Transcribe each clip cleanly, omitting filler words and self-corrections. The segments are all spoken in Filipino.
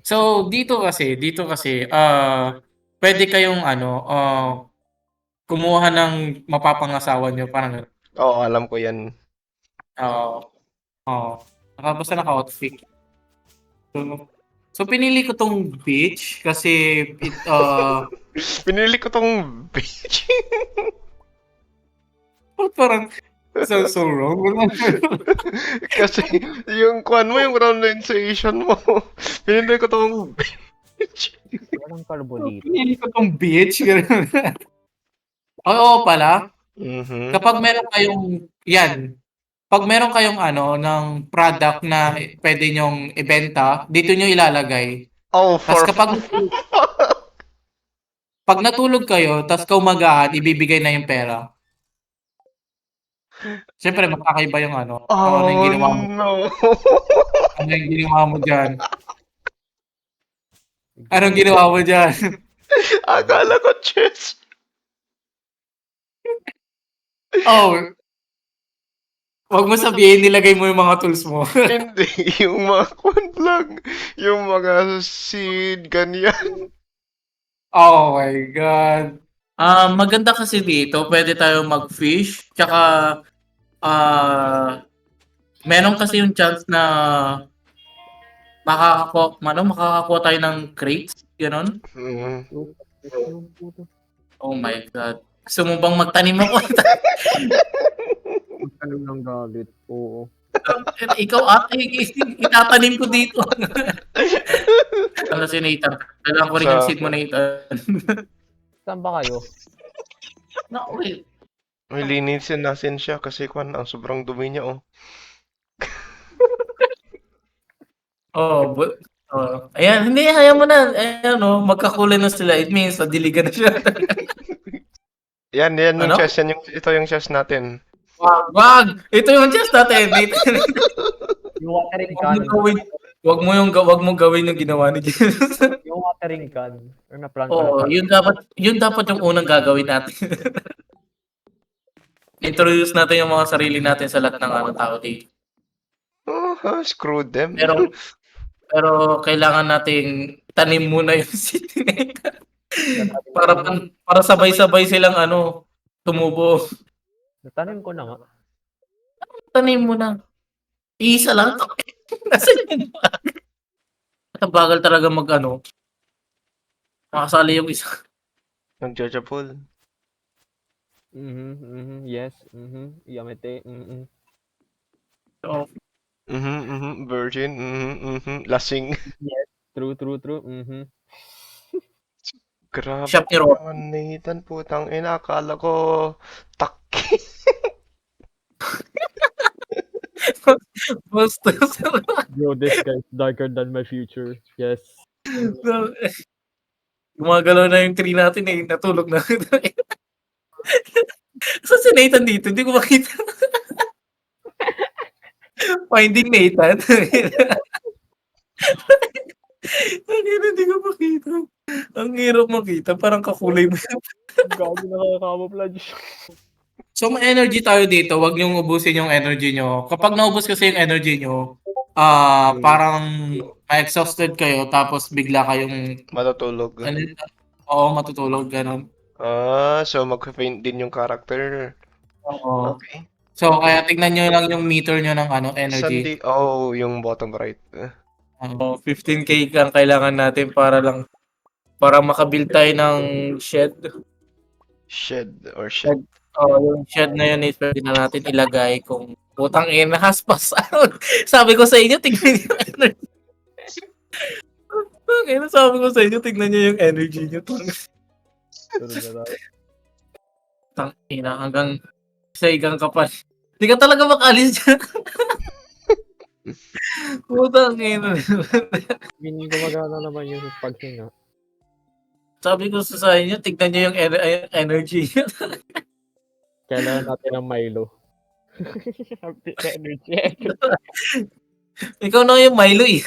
So, dito kasi, puwede kayong ano, kumuha ng mapapangasawa niyo parang gano'n. Oo, alam ko yan. Oo, oo. Basta naka-outfit. So pinili ko 'tong beach kasi Pinili ko tong bitch. parang so wrong. Kasi yung kwan mo, yung pronunciation mo. Pinili ko tong bitch. Walang karbo dito. Pinili ko 'tong beach, gano'n. Oo pala, Mhm. kapag meron kayong 'yan, 'pag meron kayong ano, ng product na puwede niyong ibenta, dito niyo ilalagay. Oh, Ta's for kapag 'pag natulog kayo ta's kaumagahan ibibigay na yung pera. Siyempre magkakaiba yung ano, kung ano yung Oh ginawa mo no. ano yung ginawa mo diyan. Anong ginawa mo diyan? Akala ko chess. Oh, 'wag mo sabihin nilagay mo yung mga tools mo. Hindi, yung mga kwan lang. Yung mga seed, ganyan. Oh my God. Maganda kasi dito puwede tayong mag-fish tsaka, ah, meron kasi yung chance na makakakuha tayo ng crates, gano'n. Mhm. Yung puto. Oh my God. Gusto mo bang magtanim ako? Magtanim ng galit. Oo. Ikaw ate, itatanim ko dito. Ano si Nathan, kailangan ko rin yung Sa seed mo Nathan. Saan ba kayo? No, wait. may linisin natin siya kasi kwan ang sobrang dumi niya oh. Oh, ayan, hindi hayaan mo na. Ayan oh, magkakulay na sila. It means nadiligan na siya. Yan, yan yung Ano? chest. Yan yung, ito yung chest natin. Wag! Ito yung chest natin, Nathan. Yung watering Wag mo can. gawin, wag mo gawin yung ginawa ni Jesus. Yung watering can. Or na-plan ko na Oo, pala. yun dapat yung unang gagawin natin. Introduce natin yung mga sarili natin sa lahat ng ano tao dito. Oh, screw them. Pero pero kailangan nating tanim muna yung seed ni Nathan. Natanim ko Para na. para sabay-sabay silang ano, tumubo. Natanim ko na nga. Tanim mo na. Iisa lang. Nasaan yun? At ang bagal talaga mag-ano, makasali yung isa. Nagja-japol. Yes. Yamete. So, Virgin. Lasing. Yes. True. Grabe shop ni ka Ron. naman, Nathan. Putang ina. Akala ko takki. Basta Bro, this guy's darker than my future. Yes. gumagalaw na yung tree natin eh, natulog na. Saan si Nathan dito? Hindi ko makita. Finding Nathan. Hindi ko makita. Ang hirap makita, parang kakulay mo. Gago nakaka-camouflage. So may energy tayo dito, wag niyong ubusin yung energy niyo. Kapag naubos kasi yung energy niyo, parang ma-exhausted kayo tapos bigla kayong Matutulog. ano yun, oo, matutulog gano'n. So mag-faint din yung character. Oo. Okay. So kaya tignan niyo lang yung meter niyo ng ano, energy. Sandi. Oh, yung bottom right. 15K ang kailangan natin para maka-build tayo ng shed. Shed or shed. Oo, yung shed na yun is puwede na natin ilagay kung putang ina haspas. Sabi ko sa inyo tignan niyo yung energy. Tangina, sabi ko sa inyo tignan niyo yung energy niyo. Tangina, hanggang sa igang kapal. Di ka talaga makaalis diyan. Putang ina. Hindi gumagana naman yung paghinga. Sabi ko sa inyo tignan niyo yung energy niyo. Kailangan natin ng Milo. Energy. Ikaw na yung Milo eh.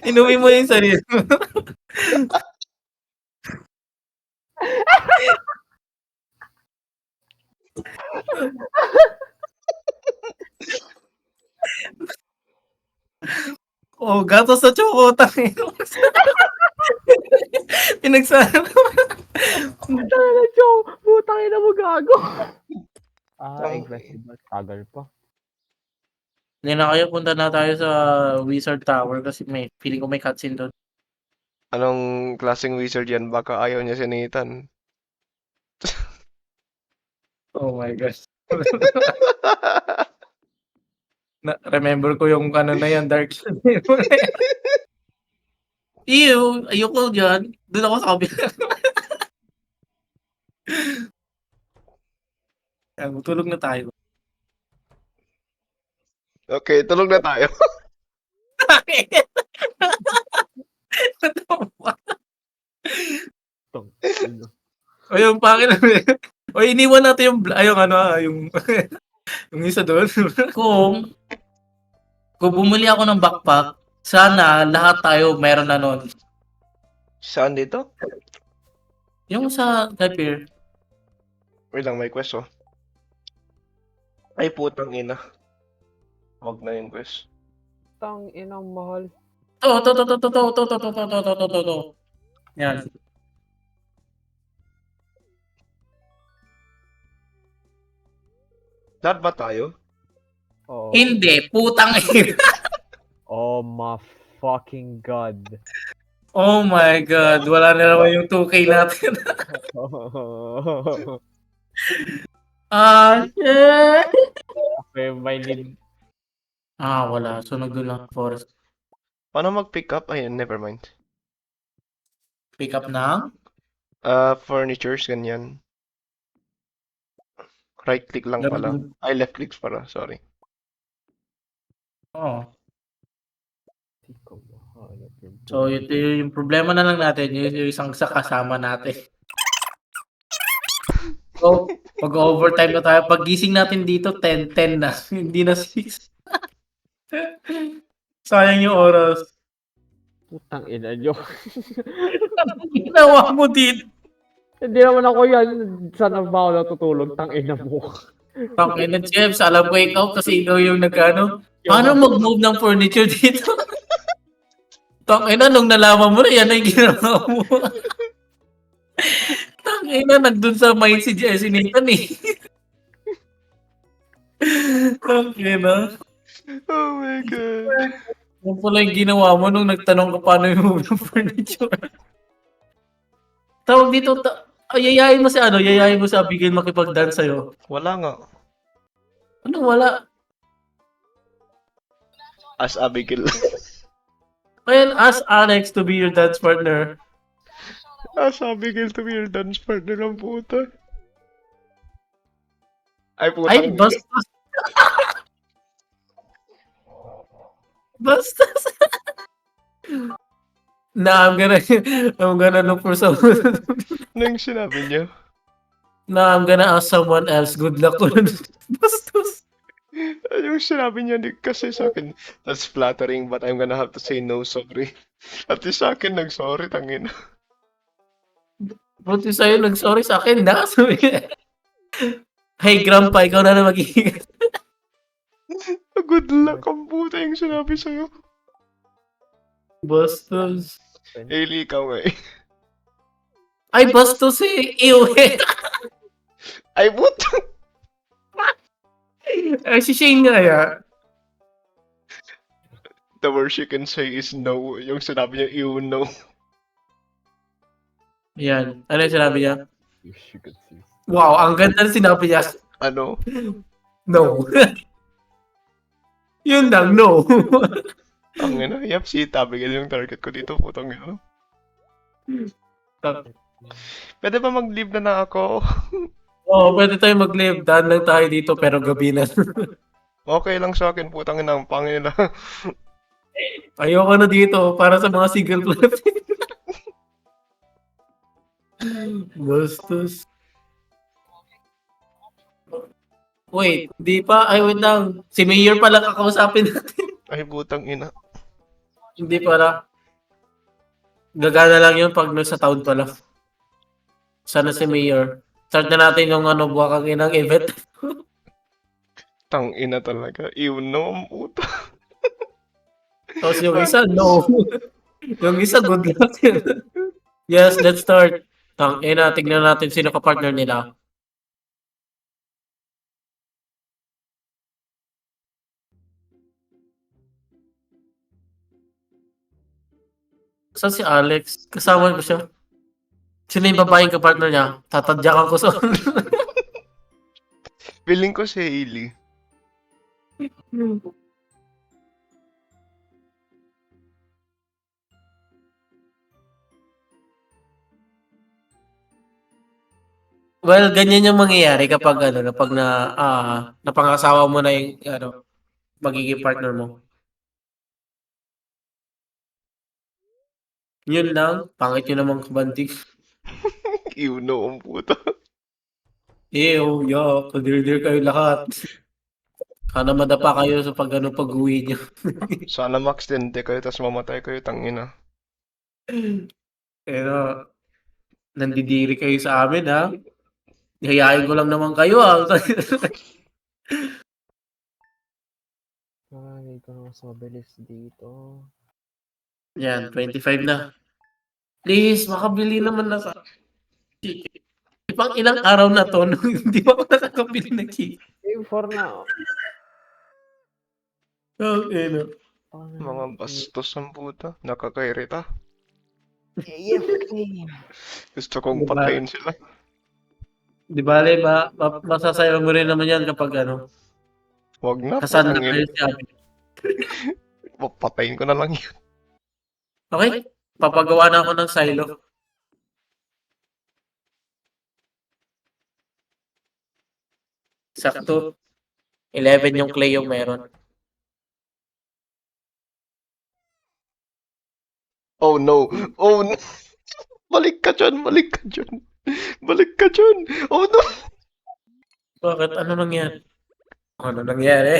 Inumin mo yung sarili mo. Oh, gatos sa choco, tangina. Pinagsama. Tangin na, Joe! Putang ina mo, gago! Tang- Egg festival. Tagal pa. Hindi na kayo, punta na tayo sa Wizard Tower kasi feeling ko may cutscene doon. Anong klaseng wizard yan? Baka ayaw niya si Nathan. Oh my gosh. Remember ko yung ano na yan, Dark Ew, ayoko dyan. Doon ako sa kabila. Tulog na tayo. Okay, tulog na tayo. Tong. Ano? O yung pangin namin. O iniwan natin yung yung isa doon. kung bumili ako ng backpack, sana lahat tayo meron na nun. Saan dito? Yung sa Hyper. Wait lang, may quest oh. Ay, putang ina. Wag na yung quest. Tang inang mahal. To. Yan. Lahat ba tayo? Oo. Hindi, putang ina. Oh my fucking god. Oh my God, wala na naman yung 2K natin. Shit! Okay, may need. Wala. Sunog doon lang, Forest. Paano mag-pick up? Ayun, never mind. Pick up na? Furnitures, ganyan. Right click lang pala. Ay, left clicks para, sorry. Oo. So, ito yung problema na lang natin, yung isang sa kasama natin. So, pag-overtime na tayo, pag gising natin dito, 10:10 na. Hindi na 6. Sayang yung oras. Putang ina nyo. Anong ginawa mo dito? Hindi naman ako yan. Sana ba ako natutulog? Tang ina mo. Tangina, Jeps, alam ko ikaw kasi ikaw yung nag-ano. Paano mag-move ng furniture dito? Tangina, nung nalaman mo na yan ay ginawa mo. Tangina, nagdun sa mind si Jesse Nathan eh. Tangina. Oh my god. Ano pala yung ginawa mo nung nagtanong ka paano yung move ng furniture? Tawag dito, yayain mo si yayain mo si Abigail makipag-dance sa'yo. Wala nga. Ano wala? As Abigail. Well, ask Alex to be your dance partner. As Abigail to be your dance partner ng puta. Ay, putang. Ay, bastos. Bastos. Nah, I'm gonna look for someone. Ano yung sinabi niya? Nah, I'm gonna ask someone else. Good luck. Bastos. Ano yung sinabi niya kasi sa akin? That's flattering but I'm gonna have to say no, sorry. At least sa akin nag-sorry, tangina. Buti sa'yo, nag-sorry sa akin na. Hey, Grandpa, ikaw na magiging. Good luck ang puta yung sinabi sa'yo. Bastos. Hailey, ikaw nga eh. Ay, bastos eh. Ew. Ay, puta! Ay, si Shane nga ya. The worst you can say is no. Yung sinabi niya, ew, no. Yan. Ano yung sinabi niya? Wish you could see. Wow, ang ganda na sinabi niya. Ano? No. Yun lang, no. Ang ina, yep, si Abigail yung target ko dito, putang ina. Pwede ba mag-leave na ako? Oo, pwede tayo mag-live. Daan lang tayo dito pero gabi na. Okay lang sa akin, putang ina, ang pangin na. Ayoko na dito para sa mga single player. Bastos. Wait, di pa? Ay, wait lang. Si Mayor pala kakausapin natin. Ay, putang ina. Hindi pala. Gagana lang yun pag sa taon pala. Sana si Mayor. Start na natin yung buwakang inang event. Tang ina talaga. Ew, no, ang puta. Tapos yung isa, no. Yung isa, good luck. Yes, let's start. Tangina, tignan natin sino ka-partner nila. Saan si Alex? Kasama ko siya. Sino yung babaeng ka-partner niya? Tatadyakan ko sa... Feeling ko si Hailey. Well, ganyan yung mangyayari kapag kapag napangasawa mo na yung magiging partner mo. Yun lang, pangit yun namang kabanting. Yuno ang puta. Oh, yeah, kadir-dir kayo lahat. Sana madapa kayo sa pag-uwi niyo. Sana ma-aksidente kayo tapos mamatay kayo, tangina. Pero, nandidiri kayo sa amin, ha? Hayain ko lang naman kayo, ha? Ay, ko na mas mabilis dito. Yan, 25 na. Please, makabili naman na sa... Pang ilang araw na to, nung hindi pa ako nakakabili ng cake. Game 4 na. Okay, no. Mga bastos ang puta. Nakakairita. AFK. Gusto kong Diba? patayin sila. Di bale, masasayaw mo rin naman yan kapag Wag na, kasal na putang kayo ina. si Abby. Patayin ko na lang yun. Okay? Papagawa na ako ng silo. Sakto. 11 yung clay yung meron. Oh no! Oh no! Balik ka dyan! Balik ka dyan! Balik ka dyan! Oh no! Bakit? Ano nangyari? Ano nangyari?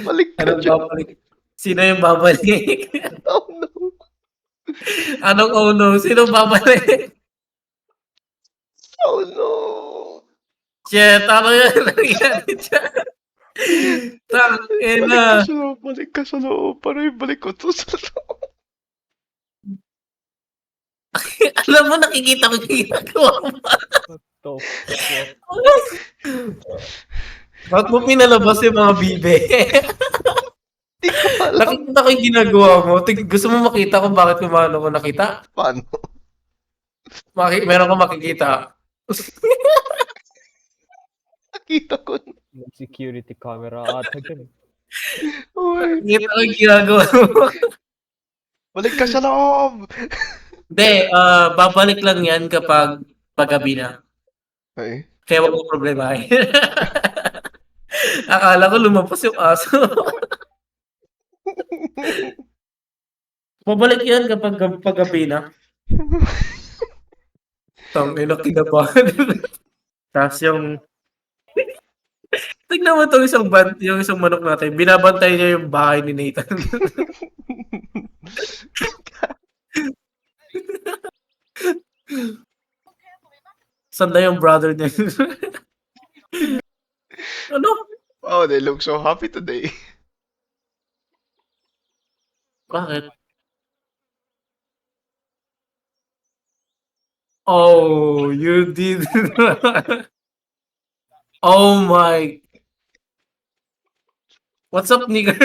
Balik ka Anong dyan! babalik? Sino yung babalik? Oh no! Anong oh no? Sino babalik? Oh no! Shit, ano yan nangyari dyan? Tangina. Balik ka sa loob! Parang balik ko to sa loob! Alam mo, nakikita ko yung ginagawa mo. To. Shit. Bakit mo pinalabas yung mga bibe? Di ko alam Nakikita ko yung ginagawa mo. Gusto mo makita kung bakit kumano ko nakita? paano. Meron kang makikita. Nakita ko. May security camera ata dyan. Uy! Nakikita ko yung ginagawa mo. Balik ka sa loob! Hindi, babalik lang yan kapag paggabi na. Ay. Kaya wag mo problemahin. Akala ko lumabas yung aso. Babalik yan kapag paggabi na. Tangina, kinabahan. Tapos yung... Tignan mo itong yung isang manok natin. Binabantay niya yung bahay ni Nathan. Sanda yung brother niya. Ano? Oh, they look so happy today. Bakit? Oh, you did. Oh my. What's up, nigger?